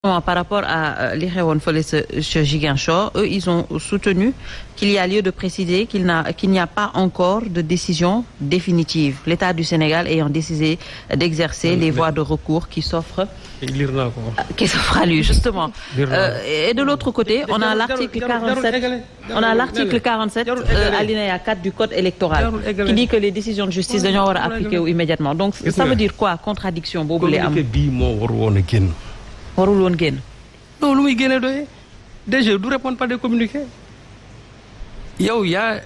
Par rapport à li xewoon fële ce Ziguinchor, eux ils ont soutenu qu'il y a lieu de préciser qu'il n'y a pas encore de décision définitive. L'État du Sénégal ayant décidé d'exercer les voies de recours qui s'offrent à lui justement. Et de l'autre côté, on a l'article 47, alinéa 4 du Code électoral qui dit que les décisions de justice dañoo war a appliquer wu immédiatement. Donc ça veut dire quoi contradiction boobu lay am. warul woon génn. non lu muy génne doyee déjà du répondre pas des communiqués yow yaa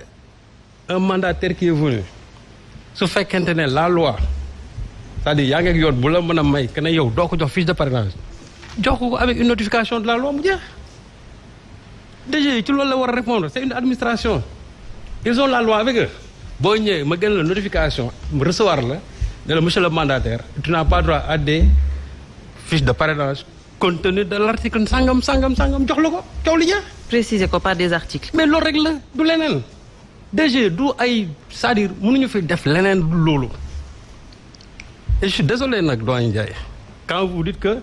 un mandataire qui est venu su fekkente ne la loi c'est-à-dire yaa ngi ak yoon bu la mën a may que ne yow doo ko jox fiche de parrainage jox ko avec une notification de la loi mu jeex déjà ci loolu la war a répondre c'est une administration ils ont la loi avec eux boo ñëwee ma gën la notification recevoir la ne la monsieur le mandataire tu n'as pas droit à des fiches de parrainage compte tenu de l'article sangam jox la ko coow li jeex. préciser ko par des articles. mais loolu rek la du leneen DG du ay c'est-à-dire mënuñu fi def leneen du loolu et je suis désolé nag doyen Ndiaye quand vous dites que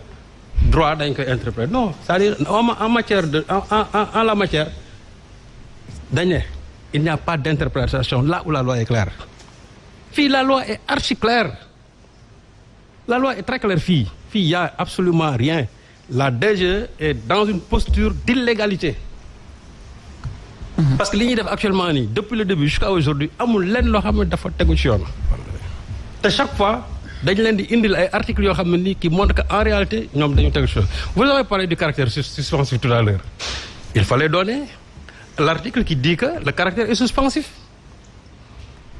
droit dañ koy interpréter non c'est-à-dire en matière de en la matière dañ ne il n'y a pas d'interprétation là où la loi est claire fii la loi est archi claire la loi est très claire fii il y a absolument rien la DG est dans une posture d'illégalité parce que li ñuy def actuellement nii depuis le début jusqu'à aujourd'hui amul lenn loo xam ne dafa tegu ci yoon te chaque fois dañ leen di indil ay articles yoo xam ne nii qui montrent que en réalité ñoom dañu tegu ci yoon. Vous avez parlé du caractère suspensif tout à l'heure il fallait donner l'article qui dit que le caractère est suspensif.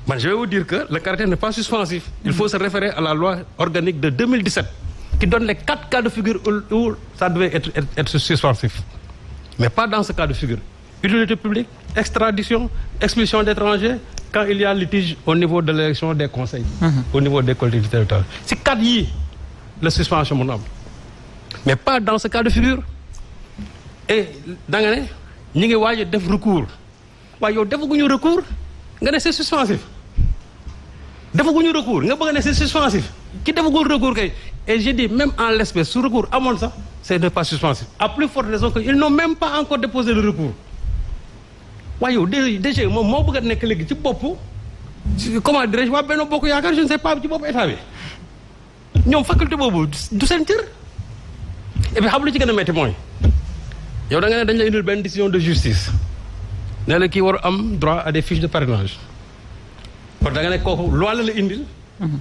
Man, je vais vous dire que le caractère n'est pas suspensif. Il faut se référer à la loi organique de 2017 qui donne les 4 cas de figure où ça devait être suspensif. Mais pas dans ce cas de figure. Utilité publique, extradition, expulsion d'étrangers, quand il y a litige au niveau de l'élection des conseils, au niveau des collectivités territoriales. C'est 4 yi, la suspension mon homme. Mais pas dans ce cas de figure. Et dans l'année, nous avons des recours. Nous avons des recours. Nga ne c'est suspensif defaguñu recours nga bëgg ne c'est suspensif ki defagul recours kay et j'ai dit même en l'espèce su recours amoon sax c'est ne pas suspensif à plus forte raison que ils n'ont même pas encore déposé le recours waaye yow déjà moom moo bëgg a nekk léegi ci bopp comment dirais-je waa Benno Bokk Yaakaar je ne sais pas ci bopp état bi ñoom faculté boobu du seen cër et puis xam lu ci gën a metti mooy yow da nga ne dañ la indil benn décision de justice ne la kii war am droit à des fiches de parrainage kon da nga ne kooku loi la indil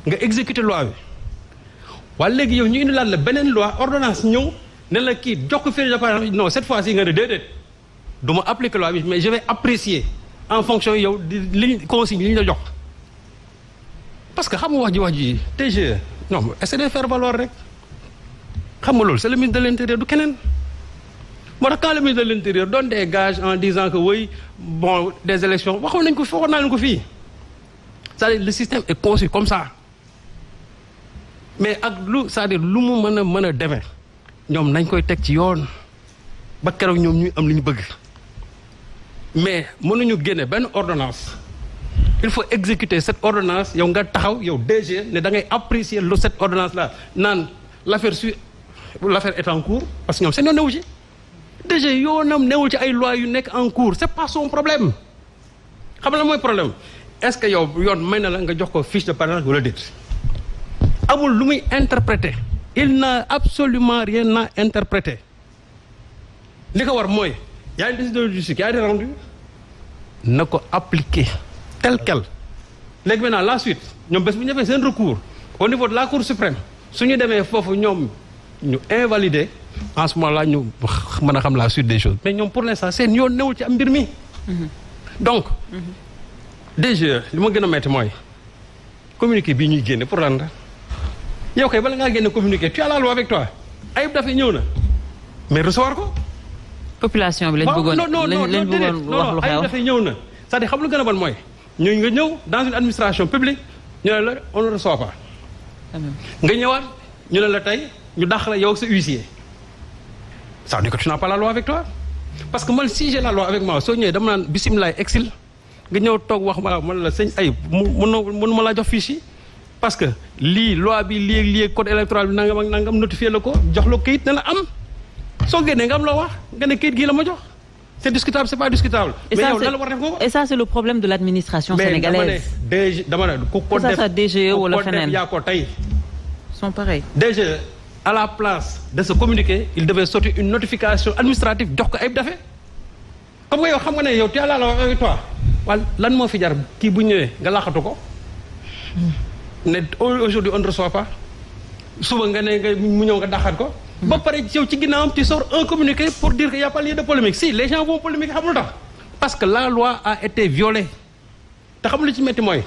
nga exécuter loi bi waaye léegi yow ñu indilaat la beneen loi ordonnance ñëw ne la kii jox ko fiche de parrainage non cette fois-ci nga ne déedéet du ma appliquer loi bi mais je vais apprécier en fonction yow di liñ consigne li ñu la jox parce que xam nga wax ji TGE non essayer de faire valoir rek xam nga loolu c'est le ministre de l'Intérieur du keneen moo tax quand le ministre de l'Intérieur donne des gages en disant que oui bon des élections waxoon nañ ko waxoon naa leen ko fii c'est-à-dire le système est conçu comme ça mais ak lu c'est-à-dire lu mu mën a demee ñoom nañ koy teg ci yoon ba keroog ñoom ñuy am li ñu bëgg mais mënuñu génne benn ordonnance il faut exécuter cette ordonnance yow nga taxaw yow DG ne da ngay apprécier cette ordonnance là naan l'affaire est en cours parce que ñoom seen yoon newu ci déjà yoonam newul ci ay lois yu nekk en cours c'est pas son problème xam la mooy problème est-ce que yow yoon may na la nga jox ko fiche de parrainage wala déet amul lu muy interpréter il n'a absolument rien à interpréter li ko war mooy y a une décision de justice qui a été rendue na ko appliquer tel quel léegi maintenant la suite ñoom bés bu ñu defee seen recours au niveau de la Cour suprême su ñu demee foofu ñoom ñu invalider en ce moment là ñu mën a xam la suite des choses mais ñoom pour l'instant seen yoon newul ci am mbir mi donc déjà li ma gën a metti mooy communiqué bii ñuy génne pour lan la yow kay bala ngaa génne communiqué tu as la loi avec toi Ayib Daffé ñëw na mais recevoir ko population bi lañ bëggoon lañ bëggoon wax lu xew Ayib Daffé ñëw na c'est-à-dire xam lu gën a bon mooy ñu nga ñëw dans une administration publique ñu ne la on ne reçoit pas nga ñëwaat ñu ne la tey ñu dàq la yow ak sa huissier ça veut dire que tu n'as pas la loi avec toi parce que man si j'ai la loi avec moi soo ñëwee dama naan bisimilah exil nga ñëw toog wax ma man la sëñ Ayib mënu ma laa jox fiche yi parce que lii loi bi lii code électoral bi nangam ak nangam notifié la ko jox la kayit ne la am soo génnee nga am loo wax nga ne kayit gii la ma jox c'est discutable c'est pas discutable. mais yow lan la war a def nga ko. et ça c'est le problème de l'administration sénégalaise. mais dama ne ku ko def DGE wala feneen yaa ko tey. sont pareils. DGE à la place de se communiquer il devait sortir une notification administrative jox ko Ayib Daffé comme nga yow xam nga ne yow tu as la loi avec toi wala lan moo fi jar kii bu ñëwee nga laqatu ko ne aujourd'hui on ne reçoit pas suba nga ne nga mu ñëw nga daxaat ko. ba pare yow ci ginnaawam tu sors un communiqué pour dire qu'il y a pas lieu de polémique si les gens vont polémiquer xam lu tax parce que la loi a été violée te xam lu ci métti mooy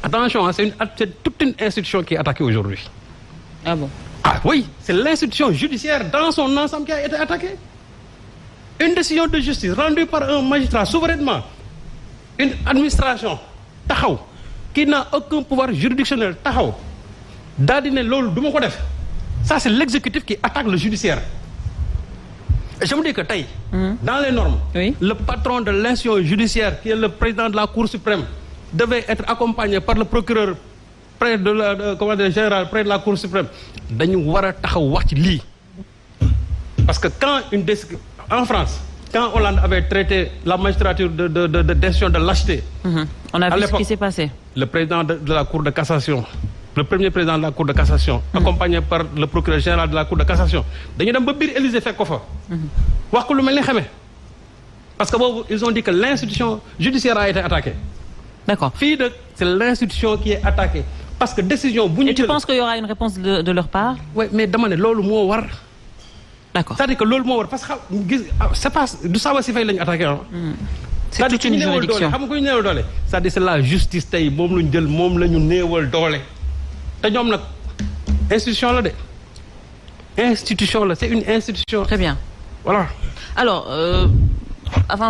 attention c'est toute une institution qui est attaquée aujourd'hui. Ah bon? Ah oui, c'est l'institution judiciaire dans son ensemble qui a été attaquée. Une décision de justice rendue par un magistrat souverainement, une administration taxaw qui n'a aucun pouvoir juridictionnel taxaw daal di ne loolu du ma ko def ça c'est l'exécutif qui attaque le judiciaire. Et je me dis que tey dans les normes le patron de l'institution judiciaire qui est le président de la Cour suprême devait être accompagné par le procureur près de la commandant général près de la Cour suprême dañu war a taxaw wax ci lii parce que quand en France quand Hollande avait traité la magistrature de décision de lâcheté. On a vu ce qui s'est passé. Le président de la Cour de cassation le premier président de la Cour de cassation accompagné par le procureur général de la Cour de cassation dañu dem ba biir Élysée fekk ko fa wax ko lu mel ni xamee parce que boobu ils ont dit que l'institution judiciaire a été attaquée. D'accord. Fii de c'est l'institution qui est attaquée parce que décision bu ñu. Et tu penses qu'il y aura une réponse de leur part? Oui, mais dama ne loolu moo war. D'accord. C'est-à-dire que loolu moo war parce que c'est pas du Saba si fay lañu attaqué ah. C'est toute une juridiction. xam nga ku ñu néewal doole. C'est-à-dire c'est la justice tey moom la ñu jël moom la ñu néewal doole te ñoom nag institution la de institution la c'est une institution. Très bien. Voilà. Alors avant